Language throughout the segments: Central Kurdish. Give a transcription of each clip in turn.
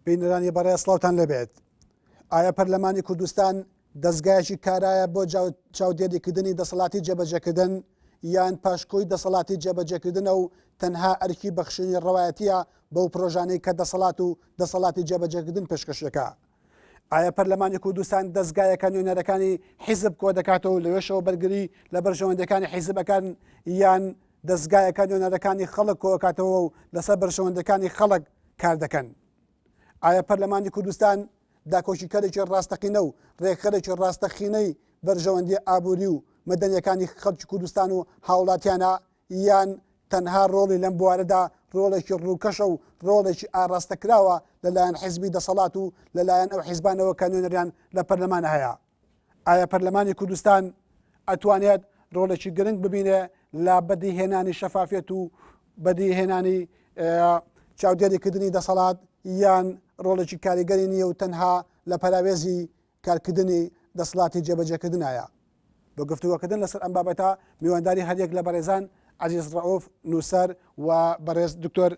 بینەرانی بەڕێز سڵاوتان لەبێت. ئایا پەرلەمانی کوردستان دەستگایەکی کارایە بۆ چاودێریکردنی دەسەڵاتی جێبەجێکردن یان پاشکۆی دەسەڵاتی جێبەجێکردنە و تەنها ئەرکی بەخشنی ڕەوایەتیە بەو پرۆژانەی کە دەسەڵات و دەسەڵاتی جێبەجێکردن پێشکەشەکە. ئایا پەرلەمانی کوردستان دەستگایەکە نوێنەرەکانی حیزب کۆ دەکاتەوە لەوێشەوە بەرگری لە بەرژەوەندەکانی حیزبەکان یان دەستگایەکە نوێنەرەکانی خەڵک کۆکاتەوە و لەسەر بەرژەوەندەکانی خەڵک کار دەکەن. ئایا پەرلەمانی کوردستان داکۆشیکەرێکی ڕاستەقینە و ڕێکخەرێکی ڕاستەقینەی بەرژەوەندی ئابووری و مەدەنیەکانی خەڵکی کوردستان و هاوڵاتیانە یان تەنها ڕۆڵی لەم بوارەدا ڕۆڵێکی ڕووکەشە و ڕۆڵێکی ئاراستەکراوە لەلایەن حیزبی دەسەڵات و لەلایەن ئەو حیزبانەوە کە نوێنەریان لە پەرلەمان هەیە. ئایا پەرلەمانی کوردستان ئەتوانێت ڕۆڵێکی گرنگ ببینێ لا بەدیهێنانی شەفافێت و بەدیهێنانی چاودێریکردنی دەسەڵات یان ڕۆڵێکی کاریگەری نییە و تەنها لە پەراوێزی کارکردنی دەسەڵاتی جێبەجێکردنایە. بۆ گفتوگۆکردن لەسەر ئەم بابەتە میوانداری هەرێک لە بەڕێزان عزیز ڕەئوف نووسەر و بەڕێز دکتۆر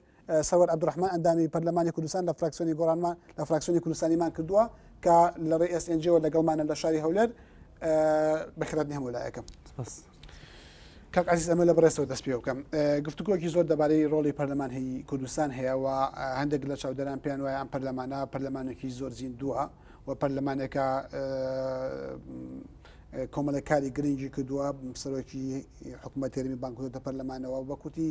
سەوەر عەبدوڕەحمان ئەندامی پەرلەمانی کوردستان لە فراکسیۆنی گۆڕانمان لە فراکسیۆنی کوردستانیمان کردووە کە لە ڕێی ئێسئێنجیەوە لەگەڵمانە لە شاری هەولێر بەخێرهاتنی هەموو لایەکەم. کاک عزیز ئەمە لە بەڕێزەوە دەست پێ بکەم. گفتوگۆکی زۆر دەبارەی ڕۆڵی پەرلەمانی کوردستان هەیە و هەندێک لە چاودەران پێیان وایە ئەم پەرلەمانە پەرلەمانێکی زۆر زیندووە و پەرلەمانێکە کۆمەڵەکاری گرنگی کردووە سەرۆکی حکوومەت هێرمی بانکۆتە پەرلەمانەوە وەکوتی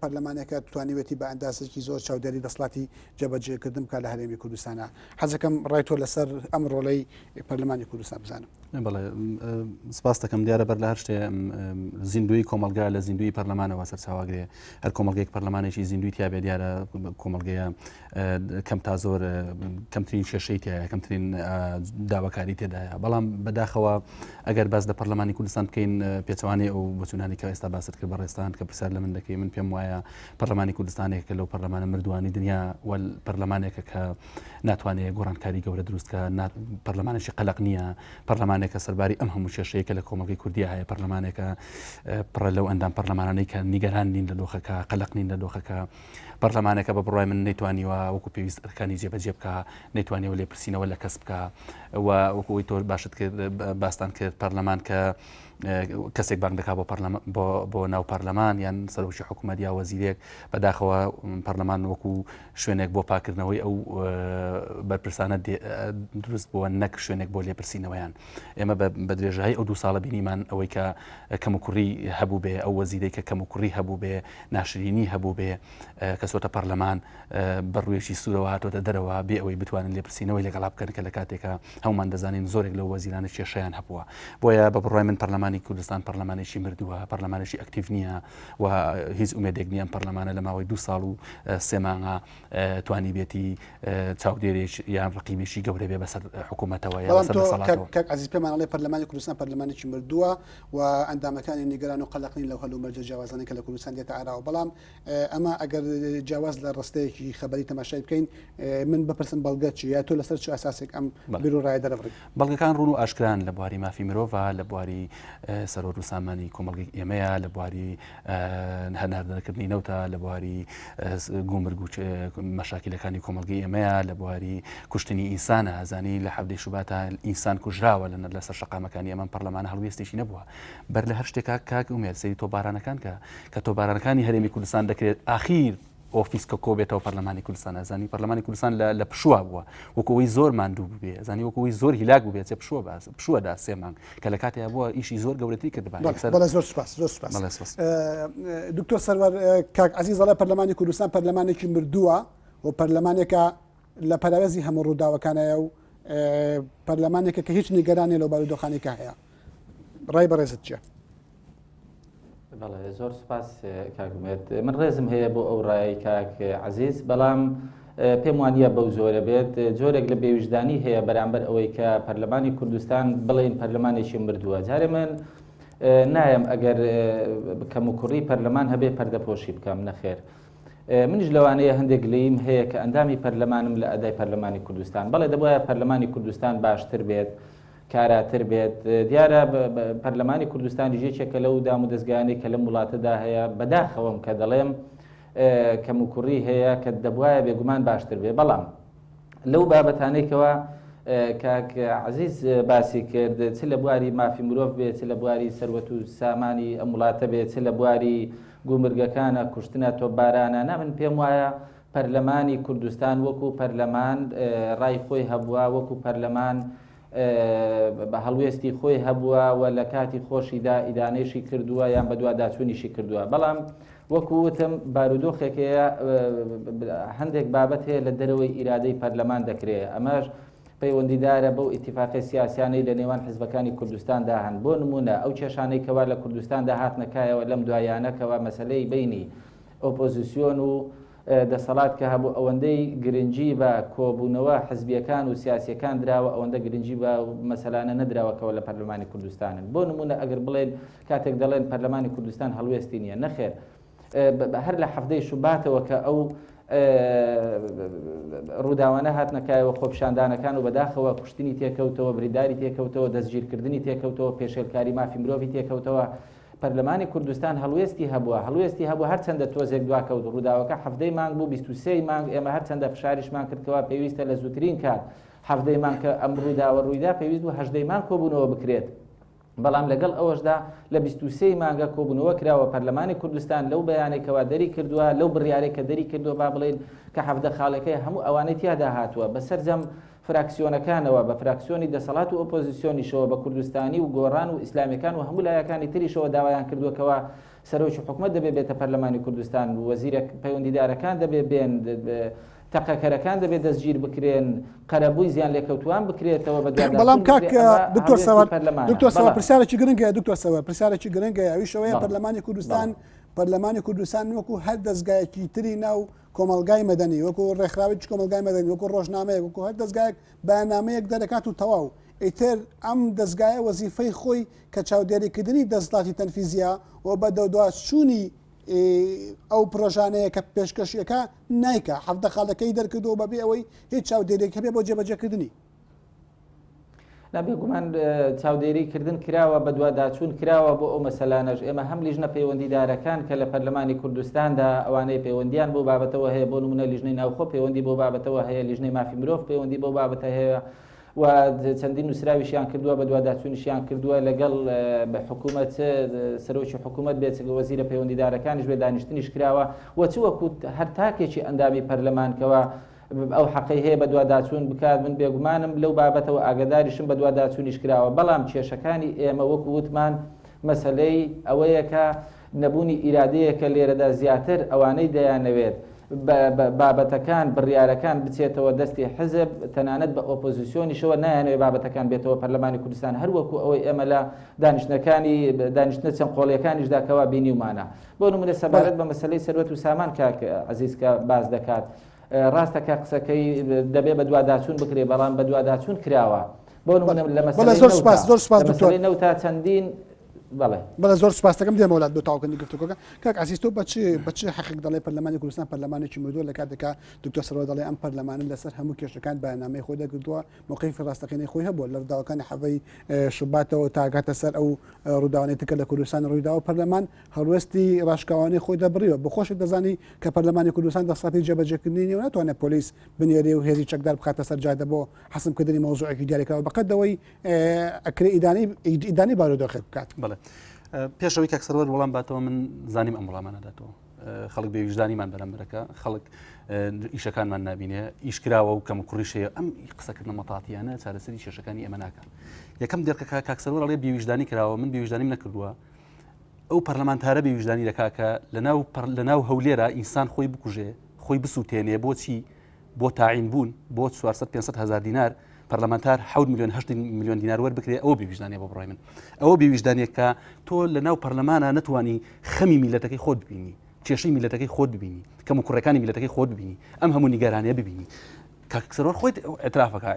پەرلەمانێکە توانیوێتی بە ئەندازێکی زۆر چاودێری دەسەڵاتی جێبەجێکردن بکات لە هەرێمی کوردستانە. حەزەکەم ڕای تۆ لەسەر ئەم ڕۆڵەی پەرلەمانی کوردستان بزانم. بەڵێ سپاس دەکەم دیارە بەر لە هەر شتێ زیندوی کۆمەلگا لە زیندوی پەرلەمانەوە سەرچاواگرێ هەر کۆمەلگەیەک پەرلەمانێکی زیندوی تیابێ دیارە کۆمەلگەیە کەم تا زۆر کەمترین شێشەی تایە کەمترین داواکاری تێدایە. بەڵام بەداخەوە ئەگەر باز لە پەرلەمانی کوردستان بکەین پێچەوانەی ئەو بچوونانی کە ئێستا باست کرد بەڕێستان کە پرسیار لە من دەکەی من پێم وایە پەرلەمانی کوردستانێک کە لەو پەرلەمانە مردووانی دنیا و پەرلەمانێکە کە ناتوانێت گۆڕانکاری گەورە دروستکە پەرلەمانێکی قەلق نییە پەرلەمانێکە سەرباری ئەم هەموو کێشەیەکە لە کۆمەلگەی کوردیا هەیە پەرلەمانێکە پڕە لەو ئەندام پەرلەمانانەی کە نیگەران نین لە دۆخەکە قەلق نین لە دۆخەکە پەرلەمانێکە بە بڕای من نەیتوانیوە وەکو پێویست ئەرکانی جێبەجێ بکە نەیتوانێەوە لێپرسینەوە لە کەس بکە و وەکوی تۆ باشت کرد باستان کرد پەرلەمان کە کەسێک بانگ دەکات بۆ ناو پەرلەمان یان سەرۆکی حکوومەت یا وەزیرێک بەداخەوە پەرلەمان وەکو شوێنێک بۆ پاکردنەوەی ئەو بەرپرسانە دروست بووە نەک شوێنێک بۆ لێپرسینەوەیان. ئێمە بە درێژایی ئەو 2 ساڵە بینیمان ئەوەی کە کەم و کوڕی هەبوو بێ ئەو وەزیرەی کە کەم و کوڕی هەبوو بێ ناشرینی هەبوو بێ کە سۆتە پەرلەمان بەڕوویەکی سوورەوە هاتۆتە دەرەوە بێ ئەوەی بتوانن لێپرسینەوەی لەگەڵا بکەن کە لە کاتێکە هەمومان دەزانین زۆرێک لەو وەزیرانە کێشەیان هەبووە. بۆیە بە بڕای من پەرلەمانی کوردستان پەرلەمانێکی مردووە پەرلەمانێکی ئەکتیڤ نییە و هیچ ئومێدێک نییە پەرلەمانە لە ماوەی 2 ساڵ و 3 مانگە توانی بێتی چاودێرێک یان ڕقیبێکی گەورە بێ بەسەر حکوومەتەوە کاک عزیز پێمانەڵێ پەرلەمانی کوردستان پەرلەمانێکی مردووە و ئەندامەکانی نیگەران و قەلەقنین لەو هەلوو مەرجە جیاوازانەی کە لە کوردستان دێتە ئاراوە. بەڵام ئەمە ئەگەر جیاواز لە ڕستەیەکی خەبەری تەماشای بکەین من بپرسم بەڵگە چی یا تۆ لەسەر چ ئاساسێک ئەم بیر و ڕای دەرەبڕی؟ بەڵگەکان ڕوون و ئاشکران لە بواری مافی مرۆڤ لە بواری سەرۆر و سامانی کۆمەڵگەی ئێمەیە لە بواری هەناردەکردنی نەوتە لە بواری گومرگ و مەشاکلەکانی کۆمەڵگەی ئێمەیە لە بواری کوشتنی ئینسانە ئازانی لە حەودەی شوباتە ئینسان کوژراوە لەسەر شەقامەکانی ئەمە پەرلەمانە هەڵوێستێکی نەبووە. بەر لە هەر شتێکا کاک ئومێر سەیری تۆبارانەکان کە تۆبارانەکانی هەرێمی کوردستان دەکرێت ئاخیر ئۆفیس کە کۆبێتەوە پەرلەمانی کوردستان ئەزانی پەرلەمانی کوردستان لە پشووە بووە وەکەوەی زۆر ماندوو بێ ئەزانی وەکەوەی زۆر هیلاک بوو بێت پشووەدا 3 مانگ کە لە کاتێک بووە ئیشی زۆر گەورەتری کردبا. زۆر سپاس دکتۆر سەروەر کاک عزیز دەڵێ پەرلەمانی کوردستان پەرلەمانێکی مردووە و پەرلەمانێکە لە پەراوێزی هەموو ڕووداوەکانەیە و پەرلەمانێکە کە هیچ نیگەرانی لەو بارودۆخانێکە هەیە. ڕای بەڕێزت چییە؟ بەڵێ زۆر سپاس کاکومێت من ڕێزم هەیە بۆ ئەو ڕای کاک عزیز بەڵام پێم وانە بەو زۆرە بێت جۆرێک لە بێوجدانی هەیە بەرامبەر ئەوەی کە پەرلەمانی کوردستان بڵێن پەرلەمانێکی مردووە. جارێ من نایم ئەگەر کەم و کوڕی پەرلەمان هەبێ پەردەپۆشی بکەم نەخێر. منیش لەوانەیە هەندێک لەیم هەیە کە ئەندامی پەرلەمانم لە ئەدای پەرلەمانی کوردستان بەڵێ دەبایە پەرلەمانی کوردستان باشتر بێت کاراتر بێت. دیارە پەرلەمانی کوردستانی ژێچێکە لەو دام و دەستگایانەی کە لەم وڵاتەدا هەیە بەداخەوەم کە دەڵێم کەم و کوڕی هەیە کە دەبوایە بێگومان باشتر بێ. بەڵام لەو بابەتانەیەکەوە کاک عزیز باسی کرد چ لە بواری مافی مرۆڤ بێت چ لە بواری سەروەت و سامانی ئەم وڵاتە بێت چ لە بواری گومرگەکانە کوشتنە تۆپبارانە نا من پێم وایە پەرلەمانی کوردستان وەکو پەرلەمان ڕای خۆی هەبووە وەکو پەرلەمان بە هەڵوێستی خۆی هەبووە و لە کاتی خۆشیدا ئیدانەیەشی کردووە یان بە دوواداچوونیشی کردووە بەڵام وەکو وتم بارودۆخێکەیە هەندێک بابەت هەیە لە دەرەوەی ئیرادەی پەرلەمان دەکرێت ئەمەش پەیوەندیدارە بەو ئیتیفاقی سیاسیانەی لە نێوان حیزبەکانی کوردستاندا هەن بۆ نمونە ئەو کێشانەی کەوا لە کوردستاندا هاتنەکایەوە لەم دوایانەکەوە مەسلەی بینی ئۆپۆزیسیۆن و دەسەڵات کە هەبوو ئەوەندەی گرنگی بە کۆبوونەوە حزبیەکان و سیاسیەکان دراوە ئەوەندە گرنگی بە مەسەلانە نەدراوەکەوە لە پەرلەمانی کوردستانن بۆ نمونە ئەگەر بڵێن کاتێک دەڵێن پەرلەمانی کوردستان هەڵوێستی نییە نەخێر هەر لە هەفتەی شوباتەوە کە ئەو ڕووداوانە هاتنەکایەوە خۆپشاندانەکان و بەداخەوە کوشتنی تێکەوتەوە بریداری تێکەوتەوە دەستگیرکردنی تێکەوتەوە پێشێلکاری مافی مرۆڤی تێکەوتەوە پەرلەمانی کوردستان هەڵوێستی هەبووە هەرچەندە تۆزێک دواکەوت ڕووداوەکە هەفتەی مانگ بوو 23 مانگ ئێمە هەرچەندە فشاریشمان کردکەوە پێویستە لە زووترین کات هەفتەی مانگ کە ئەم ڕووداوە ڕوویدا پێویست بوو 18 مانگ کۆبوونەوە بکرێت بەڵام لەگەڵ ئەوەشدا لە 23 مانگە کۆبوونەوە کراوە پەرلەمانی کوردستان لەو بەیانێکەوە دەری کردووە لەو بڕیارێک کە دەری کردووە با بڵێن کە هەفتە خاڵەکەی هەموو ئەوانەی تیادا هاتووە بەسەر جەم فراکسیۆنەکانەوە بە فراکسیۆنی دەسەڵات و ئۆپۆزیسیۆنیشەوە بە کوردستانی و گۆڕان و ئیسلامیەکان و هەموو لایەکانی تریشەوە داوایان کردووەکەوە سەرۆکی حکوومەت دەبێت بێتە پەرلەمانی کوردستان و وەزیرە پەیوەندیدارەکان دەبێت بێن تەقەکەرەکان دەبێت دەستگیر بکرێن قەرەبووی زیان لێکەوتوان بکرێتەوە بە بەڵام کاک دکتۆر سەوار پرسیارێکی گرنگە دکتۆر سەوار پرسیارێکی گرنگە ئەویشەوەیە پەرلەمانی کوردستان وەکو هەر دەستگایەکی تری ناو کۆمەلگای مەدەنی وەکو ڕێکخراوی کۆمەلگای مەدەنی وەکو ڕۆژنامەیە وەکو هەر دەستگایەک بەیاننامەیەک دەرەکات و تەواو ئیتر ئەم دەستگایە وەزیفەی خۆی کە چاودێریکردنی دەسەڵاتی تەنفیزیە و بە دەودواچوونی ئەو پرۆژانەیە کە پێشکەشیەکە نیکە هەفتە خاڵەکەی دەرکردەوە بەبێ ئەوەی هیچ چاودێریێک هەبێ بۆ جێبەجێکردنی نابێگومان چاودێریکردن کراوە بە دوواداچوون کراوە بۆ ئەو مەسەلانەش ئێمە هەم لیژنە پەیوەندیدارەکان کە لە پەرلەمانی کوردستاندا ئەوانەی پەیوەندیان بۆ بابەتەوە هەیە بۆ نمونە لیژنەی ناوخۆ پەیوەندی بۆ بابەتەوە هەیە لیژنەی مافی مرۆڤ پەیوەندی بۆ بابەتە هەیە و چەندین نووسراویشیان کردووە بە دوواداچوونیشیان کردووە لەگەڵ بە حکوومەت سەرۆکی حکوومەت بێت وەزیرە پەیوەندیدارەکانیش بێ دانیشتنیش کراوە وەچ وەکو هەر تاکێکی ئەندامی پەرلەمانکەوە ئەو حەقی هەیە بە دوواداچوون بکات من بێگومانم لەو بابەتەوە ئاگاداریشم بە دوواداچوونیش کراوە بەڵام کێشەکانی ئێمە وەکو وتمان مەسەلەی ئەوەیە کە نەبوونی ئیرادەیەکە لێرەدا زیاتر ئەوانەی دەیانەوێت بابەتەکان بڕیارەکان بچێتەوە دەستی حزب تەنانەت بە ئۆپۆزیسیۆنیشەوە نایانەوێت بابەتەکان بێتەوە پەرلەمانی کوردستان هەروەکو ئەوەی ئێمە لە دانیشتنە چەند قۆڵیەکانیشداکەوە بینیومانە بۆ نمونە سەبارەت بە مەسەلەی سەروەت و سامان کاک عەزیز کە باز دەکات ڕاستە کە قسەکەی دەبێت بە دوواداچوون بکرێت بەڵام بە دوواداچوون کراوە بۆ نمونە لە مەسەلەی نەوتا چەندین بەڵێ زۆر سپاس دەکەم دێمە وڵات بۆ تاواکردنی گفتوگۆکە کاک عەزیز تۆ بە چ حەقێک دەڵێ پەرلەمانی کوردستان پەرلەمانێکی مردووە لە کاتێکا دکتۆر سەرۆر دەڵێ ئەم پەرلەمانن لەسەر هەموو کێشەکان بەیاننامەی خۆی دەکردووە موقعیفی ڕاستەقینەی خۆی هەبووە لە ڕووداوەکانی حەڤەی شوباتەوە تا سەر ئەو ڕووداوانەی تکە لە کوردستان ڕوویداوە پەرلەمان هەڵوێستی ڕاشکاوانەی خۆی دەبڕیوە بخۆشت دەزانی کە پەرلەمانی کوردستان دەسەڵاتی جێبەجێکردنی نیە و ناتوانێت پۆلیس بنێرێ و هێزی چەکدار بخاتە سەر جادە بۆ حەسمکردنی مەوزوعێکی دیاریکراوە بەقەدەوەی ئەکرێ ئیدانی بارودۆخێک بکات. پێشەوەی کاکسەرۆر وەڵام باتەوە من زانیم ئەم وەڵامانەداتەوە خەڵک بێویژدانیمان بەرەمبەرەکە خەڵک ئیشەکانمان نبینێ ئیشکراوە و کەم و کوڕیشەیە ئەم قسەکردنە مەتاتیانە چارەسەری کێشەکانی ئێمە ناکەن یەکەم دێرکە کاکسەرۆر ئەڵێ بێویژدانی کراوە من بێویژدانیم نەکردووە ئەو پەرلەمانتارە بێویژدانی دەکاکە لەناو هەولێرە ئینسان خۆی بکوژێ خۆی بسووتێنێ بۆچی بۆ تاعین بوون بۆ 400-500 هزار دینار پەرلەمانتار 7 میلیۆن 8 میلیۆن دینار وەربکرێ ئەوە بێویژدانیە بۆ بڕای من ئەوە بێویژدانیە کە تۆ لەناو پەرلەمانە نەتوانی خەمی میلەتەکەی خۆت ببینی کێشەی میلەتەکەی خۆت ببینی کەم و کوڕەکانی میلەتەکەی خۆت ببینی ئەم هەموو نیگەرانیە ببینی کاکسەرۆر خۆی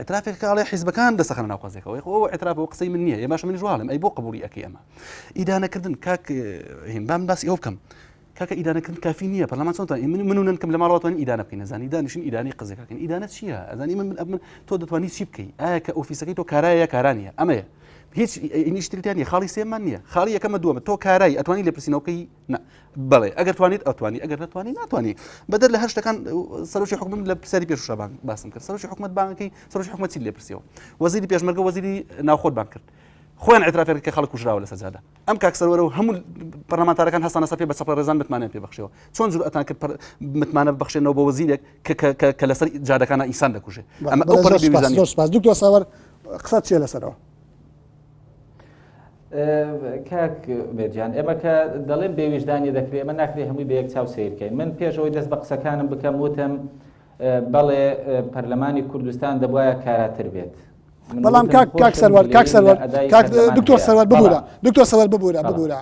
ئەترافێکڵێ حیزبەکان دەسەخەنە ناو قەزێکەوە ئەوە ئەترافەوە قسەی من نییە ئێمەش من ژواڵم ئەی بۆ قبولی ئەەکەی ئەمە ئیدانەکردن کاک هێن بام باسی ئەو بکەم کاکە ئیدانەکردن کافی نییە پەرلەمان چۆن منونن کەم لە ماڵەوەتوانین ئیدانە بکەین نەزانی دانیشین ئیدانی قزێکەکەین ئیدانە چییە ئەزانی من تۆ دەتوانانی چی بکەی ئایا کە ئۆفیسەکەی تۆ کارایە کارانیە ئەمەیە هیچ نیشتریان نیە خاڵی سێمان نییە خاڵی یەکەمە دووەمە تۆ کارایی ئەتوانی لێپرسینەوەکەی بڵێ ئەگەر توانیت ئەتوانی ئەگەر نتوانی ناتوانانی بەدەر لە هەر شتەکان سەرۆکی حکومت لە پرسیاری پێشوشە باسم کرد سەرۆکی حکومت بانگەکەی سەرۆکی حکومت چی لێپرسیەوە وەزیری پێشمەرگە وەزیری ناوخۆت بان کرد خۆیان اعترافێک کە خەڵک کوژراوە لە سەرجادا ئەم کاک سەروەرە و هەموو پەرلەمانتارەکان هەستانە سەر پێ بە چەپڵ ڕێزان متمانیان پێبەخشیەوە چۆن جورئەتان کرد متمانە ببەخشێنەوە بە وەزیرێک کە لەسەر جادەکانە ئینسان دەکوژێ ئەمە ئەو پەرە بێویزانی دکتۆر سەروەر قسەت چیە لەسەرەوە کاک بێجان ئێمە کە دەڵێن بێویژدانی دەکرێت ئەمە ناکرێت هەمووی بە یەک چاو سیرکەین من پێشەوەی دەست بە قسەکانم بکەم وتم بەڵێ پەرلەمانی کوردستان دەبوایە کاراتر بێت بەڵام دکتۆر سەروەر ببوورە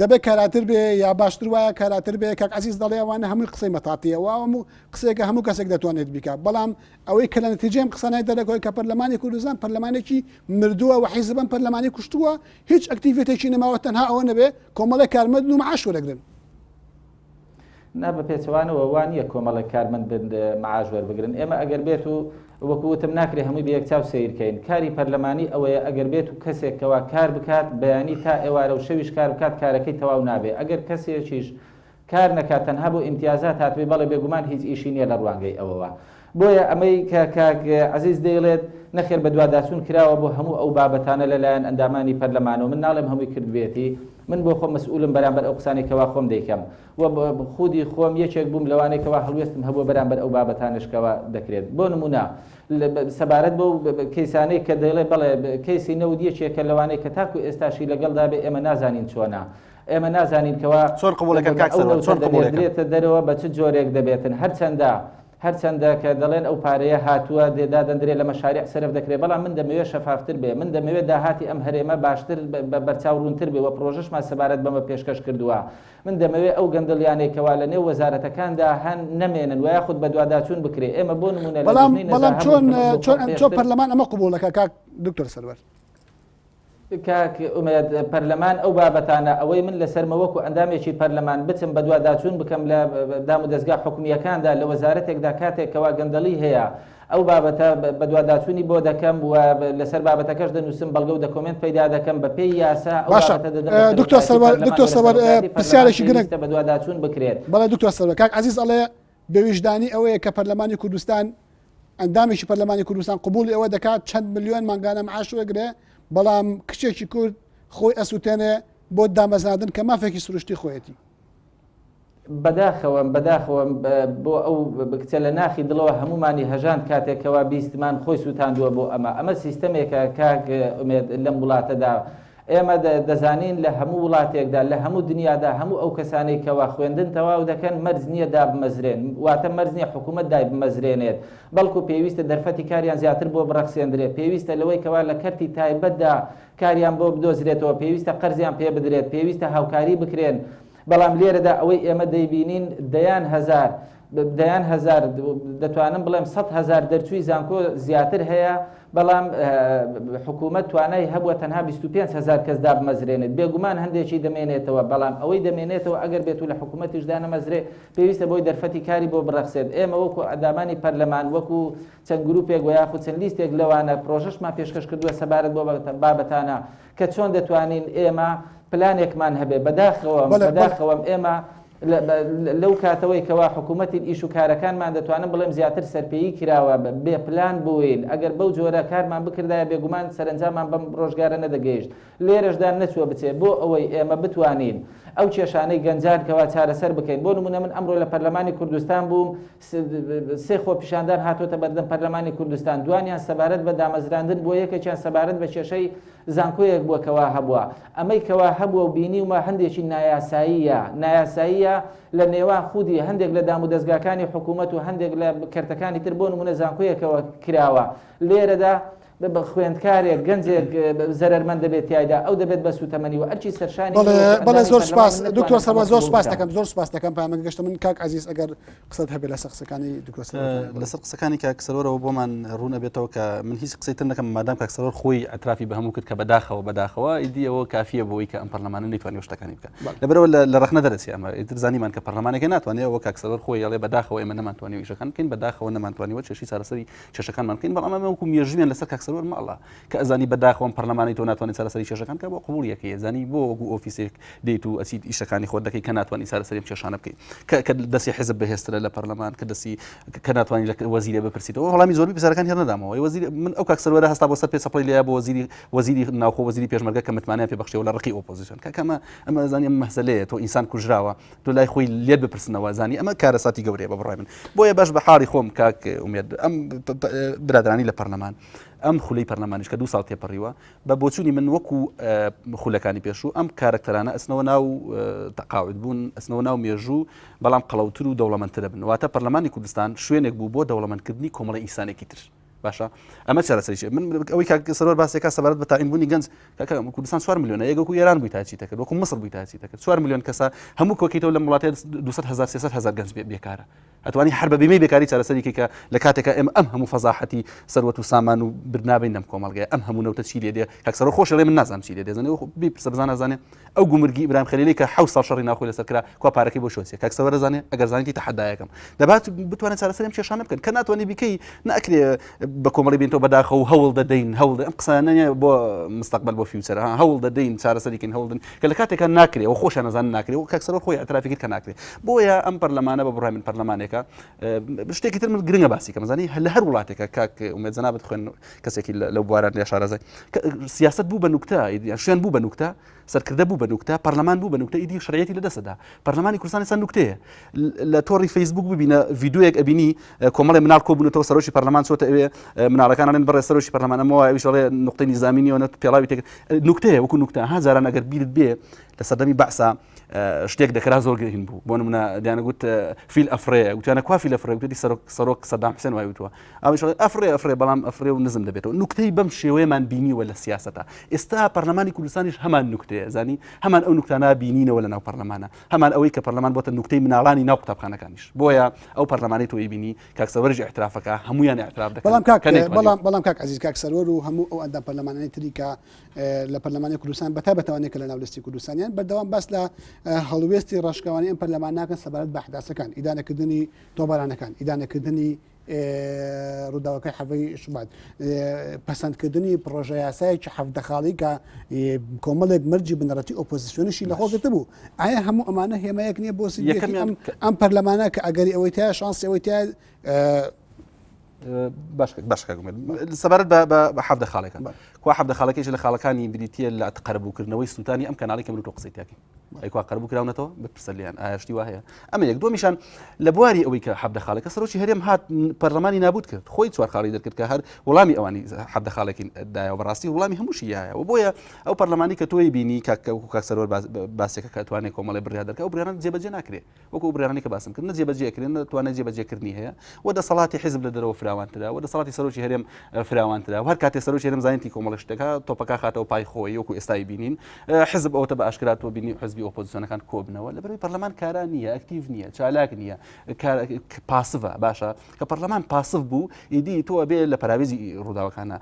دەبێت کاراتر بێ یا باشتر وایە کاراتر بێ کاک عزیز دەڵێ ئەوانە هەمووی قسەی مەتاتیەوە هەموو قسێکە هەموو کەسێک دەتوانێت بیکات بەڵام ئەوەی کە لە نتیجەم قسەنای دەرەکەوەی کە پەرلەمانی کوردستان پەرلەمانێکی مردووە و حیزبن پەرلەمانی کوشتووە هیچ ئەکتیڤیتێکی نەماوە تەنها ئەوە نەبێ کۆمەڵی کارمەند و معاش وەرەگرن نا بە پێچەوانەوە وانە کۆمەڵی کارمەند معاش وەربگرن ئێمە ئەگەر بێت و وەکوتم ناکرێت هەمووی بە یەک چاو سیرکەین کاری پەرلەمانی ئەوەیە ئەگەر بێت و کەسێکەوە کار بکات بەیانی تا ئێوارە و شەویش کار بکات کارەکەی تەواو نابێ ئەگەر کەسێکیش کار نەکات تەنها بۆ ئیمتیازات هاتوێ بەڵێ بێگومان هیچ ئیشی نییە لە ڕوانگەی ئەوەوە بۆیە ئەمەی کە کاک عزیز دەیڵێت نەخێر بە دوواداچوون کراوە بۆ هەموو ئەو بابەتانە لەلایەن ئەندامانی پەرلەمانەوە من ناڵێم هەمووی کردبێتی من بۆ خۆم مەسئولم بەرامبەر ئەو قسانێکەوە خۆم دەیکەم و خودی خۆم یەکێک بووم لەوانێکەوە هەڵوێستم هەبوو بەرامبەر ئەو بابەتانشکەوە دەکرێت بۆ نمونە سەبارەت بۆ کەیسانەی کە دەڵێ بەڵێ کەیسی نەود یەکێکە لەوانەیە کە تاکو ئێستاشی لەگەڵدا بێ ئێمە نازانین چۆنە ئێمە نازانین کەوا چۆن قبولەکەن کاک سەروەر چۆن قبولێتە دەرەوە بە چ جۆرێک دەبێتن هەرچەندە کە دەڵێن ئەو پارەیە هاتووە دادەندرێت لە مەشاریع سەرف دەکرێت بەڵام من دەمەوێت شەفافتر بێ من دەمەوێت داهاتی ئەم هەرێمە باشتر بەرچاوڕوونتر بێ و پرۆژەشمان سەبارەت بەمە پێشکەش کردووە من دەمەوێت ئەو گەندەڵیانێکەوە لە نێو وەزارەتەکاندا هەن نەمێنن و یاخود بە دوواداچوون بکرێ ئێمە بۆ نمونە بەڵام چۆن پەرلەمان ئەمە قبولەکە کاک دکتۆر سەروەر کاک ئومێد پەرلەمان ئەو بابەتانە ئەوەی من لەسەرمە وەکو ئەندامێکی پەرلەمان بچم بە دوواداچوون بکەم لە دام و دەستگا حکومیەکاندا لە وەزارەتێکدا کاتێکەوە گەندەڵی هەیە ئەو بابەتە بە دوواداچوونی بۆ دەکەم و لەسەر بابەتەکەش دەنووسم بەڵگە و دەکۆمنت پەیدا دەکەم بە پێی یاسا دکتۆر سەروەر پرسیارێکی گرنگ بە دوواداچوون بکرێت بەڵێ دکتۆر سەروەر کاک عزیز ئەڵێ بەویژدانی ئەوەیە کە پەرلەمانی کوردستان ئەندامێکی پەرلەمانی کوردستان قبولی ئەوە دەکات چەند ملیۆن مانگانە معاش وەرگرێ بەڵام کچێکی کورد خۆی ئەسووتێنێ بۆ دامەزاندن کە مافێکی سروشتی خۆیەتی بەداخەوە بۆ ئەو کچە لە ناخی دڵەوە هەمومانی هەژان کاتێکەوە بیستمان خۆی سووتاندووە بۆ ئەمە سیستەمێکە کاک لەم وڵاتەدا ئێمە دەزانین لە هەموو وڵاتێکدا لە هەموو دنیادا هەموو ئەو کەسانەی کەوا خوێندن تەواو دەکەن مەرج نییە دا بمەزرێن واتە مەرج نییە حکوومەت دای بمەزرێنێت بەڵکو پێویستە دەرفەتی کاریان زیاتر بۆ بڕەخسێندرێت پێویستە لەوەی کەوا لە کەرتی تایبەتدا کاریان بۆ بدۆزرێتەوە پێویستە قەرزیان پێ بدرێت پێویستە هاوکاری بکرێن بەڵام لێرەدا ئەوەی ئێمە دەیبینین دەیان هەزار دەتوانم بڵێم 100,000 دەرچووی زانکۆ زیاتر هەیە بەڵام حکوومەت توانای هەبووە تەنها 25,000 کەس دابمەزرێنێت بێگومان هەندێکی دەمێنێتەوە بەڵام ئەوەی دەمێنێتەوە ئەگەر بێت و لە حکوومەتیشدا نەمەزرێ پێویستە بۆی دەرفەتی کاری بۆ بڕەخسێت ئێمە وەکو ئەندامانی پەرلەمان وەکو چەند گروپێک و یاخود چەند لیستێک لەوانە پرۆژەشمان پێشکەش کردووە سەبارەت بۆ بابەتانە کە چۆن دەتوانین ئێمە پلانێکمان هەبێ بەداخەوەم ئێمە لەو کاتەوەی کەوا حکوومەتی ئیش و کارەکانمان دەتوانم بڵێم زیاتر سەرپێیی کراوە بێ پلان بووین ئەگەر بەو جۆرە کارمان بکردایە بێگومان سەرنجامان بەم ڕۆژگارە نەدەگەیشت لێرەشدا نەچووە بچێت بۆ ئەوەی ئێمە بتوانین ئەو کێشانەی گەنجان کەوا چارەسەر بکەین بۆ نمونە من ئەمڕۆ لە پەرلەمانی کوردستان بووم سێ خۆ پیشاندان هاتۆتە بەردەم پەرلەمانی کوردستان دوانیان سەبارەت بە دامەزراندن بۆ یەکێکیان سەبارەت بە کێشەی زانکۆیەک بووە کەوا هەبووە ئەمەی کەوا هەبووە و بینیومە هەندێکی نایاساییە لە نێوان خودی هەندێک لە دام و دەستگاکانی حکوومەت و هەندێک لە کەرتەکانی تر بۆ نمونە زانکۆیەکەوە کراوە لێرەدا بە خوێندکارێک گەنجێک زەرمەند دەبێت تایدا ئەو دەبێت بە سوتەمەنی و ئەرچی سەرشانی بەڵێ زۆر سپاس دکتۆر سەرباز زۆر سپاس دەکەم زۆر سپاس دەکەم پامە گەشتە من کاک عزیز ئەگەر قسەت هەبێت لەسەر قسەکانی دکتۆر لەسەر قسەکانی کاک سەرۆرەوە بۆمان ڕوون ئەبێتەوە کە من هیچ قسەی تر نەکەم مادام کاک سەرۆر خۆی ئەترافی بە هەموو کرد کە بەداخەوە ئیدی ئەوە کافیە بۆی کە ئەم پەرلەمانە نەیتوانێت شتەکانی بکات لەبەرەوە لە ڕەخنە دەرەچی ئەمە ئیتر زانیمان کە پەرلەمانێک ناتوانێت ئەوە کاک سەرۆر خۆی ئەڵێ بەداخەوە ئێمە نەمانتوانێت ئیشەکان بکەین بەداخەوە نەمانتوانیوە چێشی چارەسەری چێشەکانمان بکەین بەڵام ئەمە وەکو مێژوویان لەسەر کاک سەرۆر ماڵە کە ئەزانی بەداخەوە پەرلەمانی تۆ ناتوانێت چارەسەری چێشەکان کە بۆ قبول یەکەیە زانی بۆ وەکو ئۆفیسێک دێیت و ئەچیت ئیشەکانی خۆت دەکەی کە ناتوانانی چارەسەری چێشانە بکەیت کە دەستی حزب بەهێزترە لە پەرلەمان کە دەستی کە ناتوانانی لە وەزیرە بپرسیتەوە وەڵامی زۆربەی پرسیارەکان هێر نەدامەوە وەزیر من ئەو کاک سەرۆرە هەستا بۆ سەر پێ سەپڵی لێیە بۆ وەزیری ناوخۆ وەزیری پێشمەرگە کە متمانیان پێ بەخشێەوە لە ڕقی ئۆپۆزیسیۆن کەمە ئەمە زانی ئەم مەسەلەیە تۆ ئینسان کوژراوە تۆ لای خۆی لێت بپرسنەوە زانی ئەمە کارەساتی گەورەیە بە بڕای من بۆیە باش بە حاڵی خۆم کاک ئومێد ئەم برادرانی لە پەرلەمان ئەم خولەی پەرلەمانیش کە 2 ساڵ تێپەڕیوە بە بۆچوونی من وەکو خولەکانی پێشوو ئەم کارکتەرانە ئەسنەوە ناو تەقاعد بوون ئەسنەوە ناو مێژوو بەڵام قەڵەوتر و دەوڵەمەندترە بن واتە پەرلەمانی کوردستان شوێنێک بوو بۆ دەوڵەمەندکردنی کۆمەڵی ئینسانێکی تر باشە ئەمە چارەسەریش من ئەوەی کاک سەرۆر باسێکا سەبارەت بە تاعینبوونی گەنج کوردستان 4 میلیۆنە یەکێک ئێران بووی تاچی دەکرد وەکو مەسر بووی تاچی دەکرد 4 میلیۆن کەسە هەموو کۆکیتەوە لە وڵاتێ 200,000 300,000 گەنج بێکارە ئەتوانی هەر بە بیمەی بێکاری چارەسەری کە لە کاتێکە ئەم هەموو فەزاحەتی سەروەت و سامان و برنابین نەم کۆمەڵگەیە ئەم هەموو نەوتە چی لێ دێ کاک سەرۆر خۆش لێ من نازانم چی لێ دێزانێ بیپرسە بزانە زانێ ئەو گومرگی ئیبراهیم خەلیلی کە 7 ساڵ شەڕی ناخۆی لەسەر کرا کوا پارەکەی بۆ شۆچێ کاک سەرۆر زانێ ئەگەر زانیتی تەحەدایەکەم دەبات بتوانێت چارەسەری ئەم کێشانە بکەن کە ناتوانانی بیکەی نەئەکرێ بە کۆمەڵی بێنەوە بەداخە و هەوڵ دەدەین هەوڵ ئەم قسانە بۆ مستقبل بۆ فیوچەر هەوڵ دەدەین چارەسەریکەین هەوڵدن کە لە کاتێکە ناکرێ و خۆشیان نەزان ناکرێ و کاک سەرۆر خۆی ئەترافی کرد کە ناکرێ بۆیە ئەم پەرلەمانە بە بڕای من پەرلەمانێکە شتێکی تر من گرنگە باسی کەم زانی لە هەر وڵاتێکە کاک ئومێد جەنابەت خوێن کەسێکی لەو بواران لێ شارەزای سیاست بوو بە نوکتە شوێن بوو بە نوکتە سەرکردە بوو بە نوکتە پەرلەمان بوو بە نوکتە ئیدی شرعەتی لەدەستدا پەرلەمانی کوردستان ئێستا نوکتەیە لە تۆڕی فەیسبوک ببینە ڤیدیۆیەک ئەبینی کۆمەڵی مناڵ کۆبوونەوە سەرۆکی پەرلەمان چۆتە ئەوێ مناڵەکان ئەڵێن بەڕێ سەرۆکی پەرلەمان ئەمەوە ئەویش ئەڵێ نوقتەی نیزامینیەوە پێڵاوی تێک نوکتەیە وەکو نوکتە هەزاران ئەگەر بیرت بێ لە سەردەمی بەعسا شتێک دەکرا زۆر گرنگ بوو بۆ نمونە دەیانەگوت فیل ئەفرەیە وتیانە کوا فیل ئەفرە وتێتی سەرۆک سەدام حوسێن وای وتووە ئەویش ئەفرێ بەڵام ئەفرێ و نزم دەبێتەوە نوکتەی بەم شێوەیەمان بینیوە لە سیاسەتە ئێستا پەرلەمانی کوردستانیش هەمان نوکتەیە زانی هەمان ئەو نوکتانە بینینەوە لە ناو پەرلەمانە هەمان ئەوەی کە پەرلەمان بۆتە نوکتەی مناڵانی ناو قوتابخانەکانیش بۆیە ئەو پەرلەمانی تۆی بینی کاک سەرۆرش ئیعترافەکە هەمویان ئیعتراف دەکەن بەڵام کاک عزیز کاک سەرۆر و هەموو ئەو ئەندام پەرلەمانانی تری کە لە پەرلەمانی کوردستان بەتابەتەوانێت کە لە ناولستی کوردستانیان بەردەوام باس لە هەڵوێستی ڕاشکاوانی ئەم پەرلەمان ناکەن سەبارەت بە ئەحداسەکان ئیدانەکردنی تۆبارانەکان ئیدانەکردنی ڕووداوەکەی حەڤەی شوبات پەسەندکردنی پرۆژە یاسایەکی حەفدەخاڵی کە کۆمەڵێک مەرجی بنەڕەتی ئۆپۆزیسیۆنیشی لەخۆ گرتە بوو ئایا هەموو ئەمانە هێمایەک نییە بۆ ئەم پەرلەمانە کە ئەگەری ئەوەی تایە شانسی ئەوەی تایە باش سەبارەت بە حەفدە خاڵەکان کوا حەفدە خاڵەکەیش لە خاڵەکانی بریتە لە قەرەبووکردنەوەی سووتانی ئەم کەناڵی کە من تۆ قسەی تاکی ئەیکوا قەرەبوو کراونەتەوە بپرسە لیان ئاشتی وا هەیە ئەمە یەک دومیشان لە بواری ئەوەی کە حەفدە خاڵەکە سەرۆکی هەرێم هات پەرلەمانی نابود کرد خۆی چوار خاڵی دەرکرد کە هەر وەڵامی ئەوانی حەفدە خاڵێکی دایەوە بەڕاستی وەڵامی هەمووشیایە و بۆیە ئەو پەرلەمانی کە تۆی بینی کاک سەرۆر باسێکە کە توانێت کۆمەڵی بڕیار دەکات ئەو بڕیاران جێبەجێ ناکرێت وەکو بڕیارانی کە باسم کرد نەجێبەجێکرێن نەتوانێت جێبەجێکردنی هەیە و دەسەڵاتی حیزب لە دەرەوە فراوانترا و دەسەڵاتی سەرۆکی هەرێم فراوانترا و هەر کاتێ سەرۆکی هەرێم زانیتی کۆمەڵی شتەکە تۆپەکە خاتەوە پای خۆی وەکو ئێستای بینین حزب ئەوتە بە ئاشکراتەوە بینی حزبی ئۆپۆزیسیۆنەکان کۆبنەوە لەبەرەوەی پەرلەمان کاران نییە ئەکتیڤ نییە چالاک نییە پاسڤە باشە کە پەرلەمان پاسڤ بوو ئیدی تۆ بێ لە پەراوێزی ڕووداوەکانە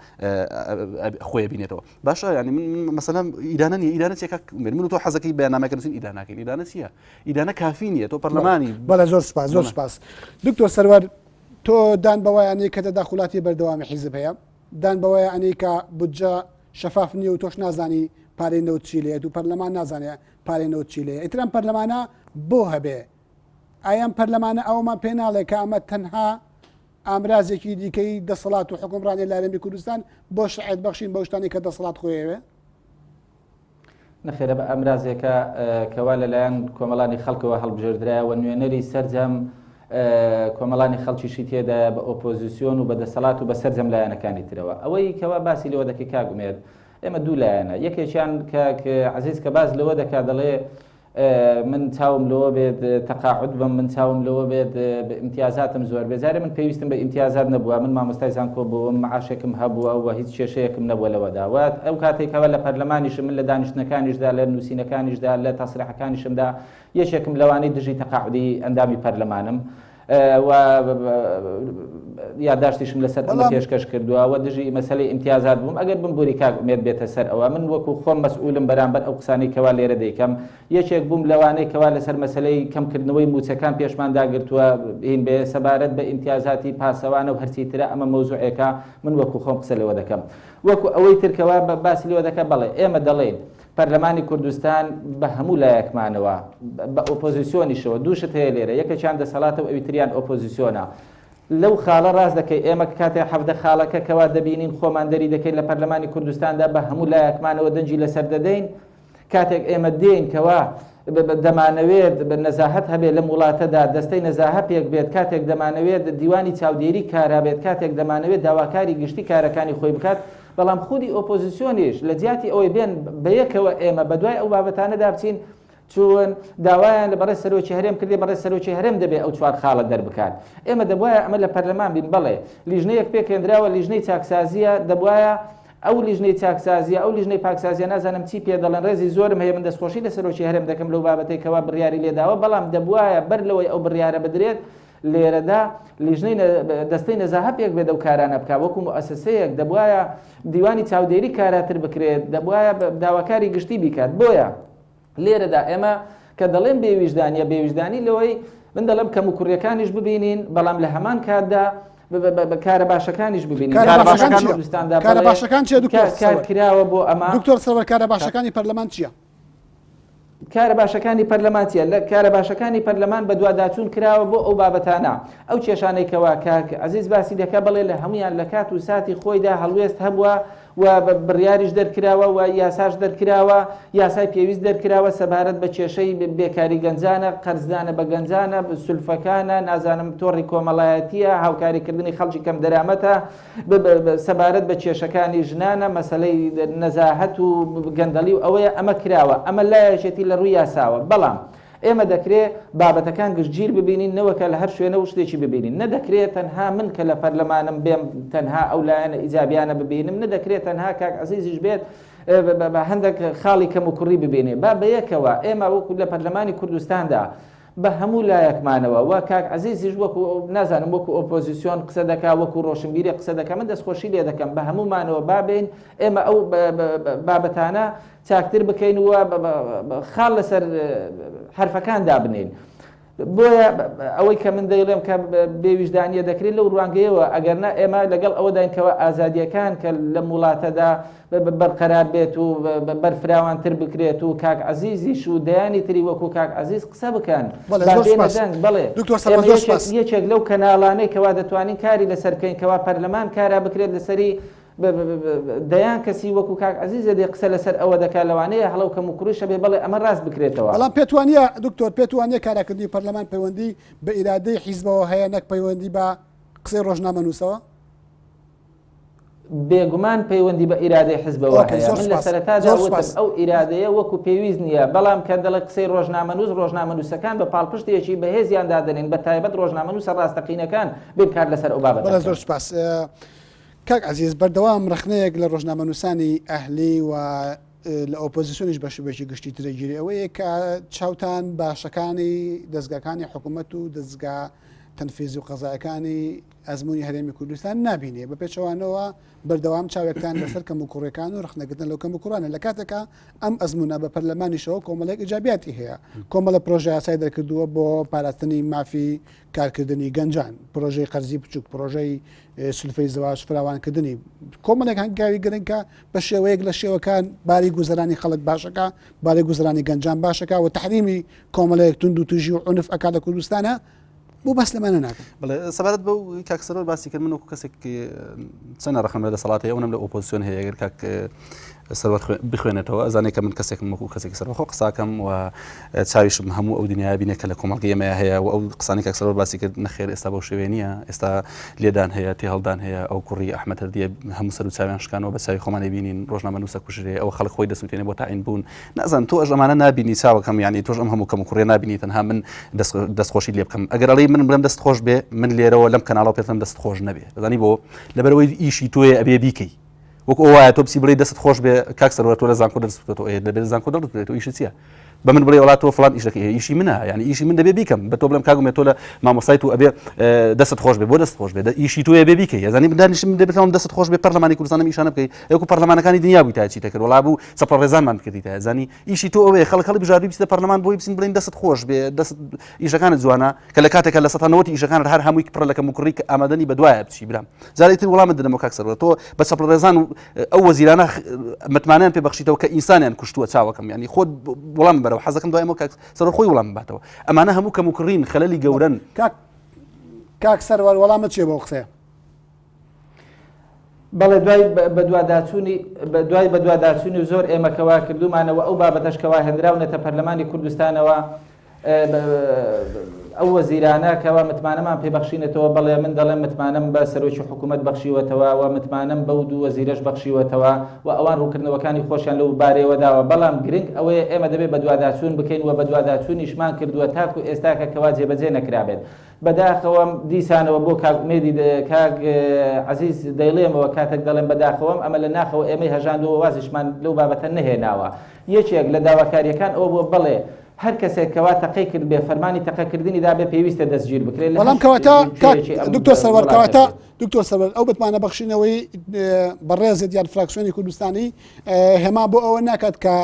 خۆی بینێتەوە باشە ینی من مەسەلەن ئیدانە نیە ئیدانە چێکە من تۆ حەزەکەی بەیاننامەکە نووسین ئیداناکەین ئیدانە چییە ئیدانە کافی نییە تۆ پەرلەمانی بەڵێ زۆر سپاس زۆر سپاس دکتۆر سەروەر تۆ دان بەوایانی کە تەداخولاتی بەردەوامی حیزب هەیە دان بەوەیە ئەنی کە بودجە شەفاف نییە و تۆش نازانی پارەی نەوت چی لێت و پەرلەمان نازانێت پارەی نەوت چی لێ ئیترام پەرلەمانە بۆ هەبێ ئایان پەرلەمانە ئەومان پێ ناڵێ کە ئەمە تەنها ئامرازێکی دیکەی دەسەڵات و حکومڕانی لە هەرێمی کوردستان بۆ شایەت بەخشین بەو شتانی کە دەسەڵات خۆیەوێ نەخێرە بە ئەمرازێکە کەوا لەلایەن کۆمەڵانی خەڵکەوە هەڵبژێردرایەوە نوێنەری سەرجەم کۆمەڵانی خەڵکیشی تێدا بە ئۆپۆزیسیۆن و بە دەسەڵات و بە سەرجەم لایەنەکانی ترەوە ئەوەی کەوا باسی لەوە دەکەی کاگومێت ئێمە دوو لایەنە یەکێکیان کە عەزیز کە باز لەوە دەکات دەڵێ من چاوم لەوە بێت تەقاعد بم من چاوم لەوە بێت امتیازاتم زۆر بێزارە من پێویستم بە امتیازات نەبووە من مامۆستای زانکۆ بووم معاشێکم هەبووە و هیچ کێشەیەکم نەبووە لەوەدا ئەو کاتێکەوە لە پەرلەمانیشم من لە دانیشتنەکانیشدا لە نووسینەکانیشدا لە تەسریحەکانیشمدا یەکێکم لەوانەی دژی تەقاعدی ئەندامی پەرلەمانم و یادداشتیشم لەسەر ئەمە پێشکەش کردووە و دژی مەسەلەی امتیازات بووم ئەگەر بم بۆری کاک ئومێد بێتە سەر ئەوە من وەکو خۆم مەسئولم بەرامبەر ئەو قسانەی کەوا لێرە دەیکەم یەکێک بووم لەوانەی کەوا لەسەر مەسەلەی کەمکردنەوەی موچەکان پێشمان داگرتووە هین بێ سەبارەت بە امتیازاتی پاسەوانە و هەرچی ترە ئەمە مەوزوعێکە من وەکو خۆم قسە لەوە دەکەم وەکو ئەوەی ترکەوە باسی لەوە دەکە بەڵێ ئێمە دەڵێن پەرلەمانی کوردستان بە هەموو لایەکمانەوە بە ئۆپۆزیسیۆنیشەوە دووشت هەیە لێرە یەکێکیان دەسەڵاتە و ئەویتریان ئۆپۆزیسیۆنە لەو خاڵە ڕاست دەکەی ئێمە کاتێ حەفدە خاڵەکە کەوا دەبینین خۆمان دەری دەکەین لە پەرلەمانی کوردستاندا بە هەموو لایەکمانەوە دەنجی لەسەر دەدەین کاتێک ئێمە دێین کەوا دەمانەوێت نەزاهەت هەبێت لە وڵاتەدا دەستەی نەزاهەت پێک بێت کاتێک دەمانەوێت دیوانی چاودێری کارا بێت کاتێک دەمانەوێت داواکاری گشتی کارەکانی خۆی بکات بەڵام خودی ئۆپۆزیسیۆنیش لە جیاتی ئەوەی بێن بەیەکەوە ئێمە بەدوای ئەو بابەتانەدا بچین چون داوایان لە بەڕێز سەرۆکی هەرێم کردی بەڕێز سەرۆکی هەرێم دەبێت ئەو چوار خاڵە دەربکات ئێمە دەبوایە ئەمە لە پەرلەمان بین بڵێ لیژنەیەک پێکێنراوە لیژنەی چاکسازیە دەبوایە ئەو لیژنەی چاکسازیە ئەو لیژنەی پاکسازیە نازانم چی پێ دەڵێن ڕێزی زۆرم هەیە من دەستخۆشی لە سەرۆکی هەرێم دەکەم لەو بابەتێکەوە بڕیاری لێداوە بەڵام دەبوایە بەر لەوەی ئەو بڕیارە بدرێت لێرەدا لیژنەی دەستەی نەزاهەت پێک بێت ئەو کارانە بکە وەکو مؤسسەیەک دەبوایە دیوانی چاودێری کاراتر بکرێت دەبوایە داواکاری گشتی بیکات بۆیە لێرەدا ئێمە کە دەڵێن بێویژدانی لەوەی من دەڵێم کەم و کوڕیەکانیش ببینین بەڵام لە هەمان کاتدا کارە باشەکانیش ببینین کارە باشەکان چیە کار کراوە بۆ ئەمە دکتۆر سەرۆر کارە باشەکانی پەرلەمان چییە؟ کارە باشەکانی پەرلەمانچیە لە کارە باشەکانی پەرلەمان بە دوواداچوون کراوە بۆ ئەو بابەتانە ئەو کێشانەیەکەوە کاک عەزیز باسی دەکە بڵێ لە هەمویان لە کات و ساتی خۆیدا هەڵوێست هەبووە و بڕیاریش دەرکراوە و یاساش دەرکراوە یاسای پێویست دەرکراوە سەبارەت بە کێشەی بێکاری گەنجانە قەرزدانە بە گەنجانە سولفەکانە نازانم تۆڕی کۆمەڵایەتیە هاوکاریکردنی خەڵکی کەم دەرامەتە سەبارەت بە کێشەکانی ژنانە مەسەلەی نەزاهەت و گەندەڵی و ئەوەیە ئەمە کراوە ئەمە لایەشێتی لە ڕووی یاساوە بەڵام ئێمە دەکرێت بابەتەکان گشتگیر ببینین نەوەکە لە هەر شوێنە و شتێکی ببینین نەدەکرێت تەنها من کە لە پەرلەمانم بێم تەنها ئەو لایەنە ئیجابیانە ببینم نەدەکرێت تەنها کاک عەزیزیش بێت بە هەندێک خاڵی کەم و کوڕی ببینێ با بەیەکەوە ئێمە وەکو لە پەرلەمانی کوردستاندا بە هەموو لایەکمانەوە و کاک عەزیزیش وەکو نازانم وەکو ئۆپۆزیسیۆن قسە دەکا وەکو ڕۆشنبیری قسە دەکە من دەستخۆشی لێ دەکەم بە هەمومانەوە بابین ئێمە ئەو بابەتانە چاکتر بکەین و خاڵ لەسەر حرفەکان دابنین بۆیە ئەوەی کە من دەیڵێم کە بێویژدانیە دەکرێت لەو ڕوانگەیەوە ئەگەرنا ئێمە لەگەڵ ئەوە داینکەوە ئازادیەکان کە لە وڵاتەدا بەرقەرار بێت و بەرفراوانتر بکرێت و کاک عەزیزیش و دەیانی تری وەکو کاک عەزیز قسە بکەن بڵێ یەکێک لەو کەناڵانەی کەوا دەتوانین کاری لەسەر بکەین کەوا پەرلەمان کارا بکرێت لەسەری دەیان کەسی وەکو کاک عەزیزە دێ قسە لەسەر ئەوە دەکا لەوانەیە هەڵەو کەم و کوڕیشە بێ بڵێ ئەمە ڕاست بکرێتەوە بەڵام پێتوانە دکتۆر پێتوانە کاراکردنی پەرلەمان پەیوەندی بە ئیرادەی حیزبەوە هەیە نەک پەیوەندی بە قسەی ڕۆژنامەنووسەوە بێگومان پەیوەندی بە ئیرادەی حیزبەوە هەیە من لە سەرەتادا وتم ئەو ئیرادەیە وەکو پێویست نییە بەڵام کە دەڵێ قسەی ڕۆژنامەنووسەکان بە پاڵپشتێکی بەهێزیان دادەنین بە تایبەت ڕۆژنامەنووسە ڕاستەقینەکان بکار لەسەر ئەو بابەت زۆر سپاس کاک عەزیز بەردەوام ڕخنەیەک لە ڕۆژنامەنووسانی ئەهلی و لە ئۆپۆزیسیۆنیش بەشی گشتی ترەگیری ئەوەیە کە چاوتان باشەکانی دەستگاکانی حکوومەت و دەستگا تەنفیزی و قەزایەکانی ئەزمموی هەرێمی کوردستان نبینێ بە پێچەوانەوە بەردەوام چاوێکتان لەسەر کەم و کوڕەکان و ڕخنەگرتن لەو کەم و کوڕانە لە کاتێکە ئەم ئەزممونە بە پەرلەمانیشەوە کۆمەڵێک ئیجابیاتی هەیە کۆمەڵە پرۆژه یاسای دەرکردووە بۆ پاراستنی مافی کارکردنی گەنجان پرۆژەی قەرزی بچووک پرۆژەی سولفەی زەواج فراوانکردنی کۆمەڵێک هەنگاوی گرنگکە بە شێوەیەک لە شێوەکان باری گوزەرانی خەڵک باشەکە باری گوزەرانی گەنجان باشەکە و تحریمی کۆمەڵەیەک تونند و توژی و عنف ئەکا لە کوردستانە بۆ بەس لەمانە ناکەم بڵێ سەبارەت بەو کاکسەرۆر باسی کرد من وەکو کەسێک چەند ڕەخەم لە دەسەڵاتی ئەو نەم لە ئۆپۆزیسیۆن هەیە ئەگەر کاک سەروەر بخوێنێتەوە ئەزانێ کە من کەسێکم وەکو کەسێکی سەربەخۆ قساکەم و چاویشم هەموو ئەو دنیا بینێ کە لە کۆمەڵگەی ئێمە هەیە و ئەو قسانی کە سەرۆر باسی کرد نەخێر ئێستا بەو شێوێ نییە ئێستا لێدان هەیە تێ هەڵدان هەیە ئەو کوڕی ئەحمەد هەردیە هەموو سەر و چاویان شکانەوە بە چاوی خۆمانی بینین ڕۆژنامە نووسە کوژرێ ئەو خەڵک خۆی دەسووتێنێ بۆ تاعین بوون نازان تۆ ئەژەمانە نبینی چاوەکەم یعنی تۆش ئەم هەموو کەم و کوڕێ نبینی تەنها من دەستخۆشی لێ بکەم ئەگەر ئەڵێ من بڵێم دەست خۆش بێ من لێرەوە لەم کەناڵەوە پێتم دەست خۆش نەبێ دەزانی بۆ لەبەرەوەی ئیشی تۆیە ئەبێ بیکەی وەک ئەوایە تۆ بسی بڵێ دەست خۆش بێ کاک سەروەر تۆ لە زانکۆ دەستێتەوە لەبێ زانکۆ دەڵێت تۆ ئیشت چییە بە من بڵێ وڵات تۆ فڵان ئیش دەکەی ئیشی منە یعنی ئیشی من دەبێ بیکەم بە تۆ بڵێم کاگومێ تۆ لە مامۆستای تو ئەبێ دەست خۆش بێ بۆ دەست خۆش بێ ئیشی تۆ ئەبێ بیکەی یزانی دانیشتم دەبێتەوە دەست خۆش بێ پەرلەمانی کوردستانم ئیشانە بکەی ئەوکو پەرلەمانەکانی دنیا بووی تا چیتە کرد وڵا بوو سەپڵ ڕێزانمان بکردیتە زانی ئیشی تۆ ئەوەیە خەڵک هەڵی بژاردووی بچیتە پەرلەمان بۆی بچین بڵێن دەست خۆش بێ دەست ئیشەکانت جوانە کە لە کاتێکە لە 190 ئیشەکانت هەر هەمووی پڕ لەکەم و کوڕی ئامادەنی بەدوایە بچی برام جارێک تر وەڵامت دەدەمەوە کاک سەروەر تۆ بە سەپڵ ڕێزان ئەو وەزیرانە متمانیان پێ بەخشیتەوە کە ئینسانیان کوشتووە چاوەکەم یعنی خۆت وەڵام بەرەوە حەزەکەم دوایمەوە کاک سەروەر خۆی وەڵام باتەوە ئەمانە هەموو کەم و کڕین خەلەلی گەورن کاک سەروەر وەڵامت چیە بۆ قسەیە بەڵێ دوای بەدواداچوونی و زۆر ئێمە کەوا کردومانەوە ئەو بابەتەشکەوا هێنراونەتە پەرلەمانی کوردستانەوە ئەو وەزیرانە کەوا متمانەمان پێبەخشینێتەوە بەڵێ من دەڵێم متمانەم بە سەرۆکی حکوومەت بەخشیوەتەوە و متمانەم بەو دوو وەزیرەش بەخشیوەتەوە و ئەوان ڕووکردنەوەکانی خۆشیان لەو بارەوەداوە بەڵام گرنگ ئەوەیە ئێمە دەبێت بەدواداچوون بکەین و بەدواداچوونیشمان کردووە تاکو ئێستاکە کەوا جێبەجێ نەکرابێت بەداخەوەم دیسانەوە بۆ کاکمێدی کاک عەزیز دەیڵێمەوە کاتێک دەڵێم بەداخەوەم ئەمە لە ناخەوە ئێمەی هەژاندەوە وازیشمان لەو بابەتە نەهێناوە یەکێک لە داواکاریەکان ئەوە بۆ بڵێ هەر کەسێک کەوا تەقی کرد بێ فەرمانی تەقەکردنی دابێ پێویستە دەستگیر بکرێت بەڵام کەواتە دکتۆر سەروەر کەواتە دکتۆر سەروەر ئەو بتمانە بەخشینەوەی بەڕێزت یان فراکسیۆنی کوردستانی هێما بۆ ئەوە ناکات کە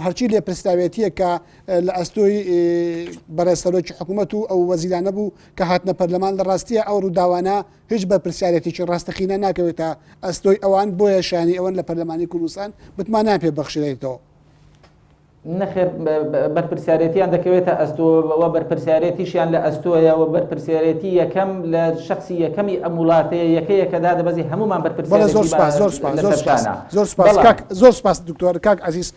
هەرچی لێ پرسراوێتیە کە لە ئەستۆی بەڕێز سەرۆکی حکوومەت و ئەو وەزیرانە بوو کە هاتنە پەرلەمان لە ڕاستیە ئەو ڕووداوانە هیچ بە پرسیارەتێکی ڕاستەقینە ناکەوێتە ئەستۆی ئەوان بۆیە شانی ئەوەن لە پەرلەمانی کوردستان بتمانیان پێ بەخشێتەوە نەخێر بەرپرسیارەتیان دەکەوێتە ئەستۆوە بەرپرسیارەتیشیان لە ئەستۆیەوە بەرپرسیارەتی یەکەم لە شخصی یەکەمی ئەم وڵاتەیە یەکەیە کە دادەبەزی هەمومان بەرپرسیارەتی زۆر سپاس دکتۆر کاک عەزیز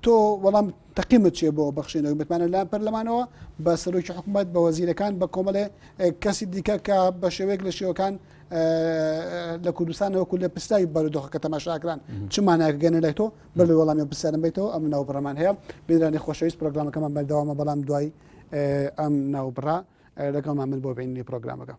تۆ وەڵام تەقیمت چێ بۆ بەخشێنەوەی بتمانە لە پەرلەمانەوە بە سەرۆکی حکوومەت بە وەزیرەکان بە کۆمەڵێ کەسی دیکە کە بە شێوەیەک لە شێوەکان لە کوردستانەوەکو لە پستاوی بارودۆخەکە تەماشاکران چمانەکەگەنە لای تۆ بەڵێ وەڵامی پرسیارم بیتەوە ئەم ناوبڕەمان هەیە بێدرانی خۆشەویست پرۆگرامەکەمان بەردەوامە بەڵام دوای ئەم ناوبڕا لەگەڵمان من بۆ بینی پرۆگرامەکە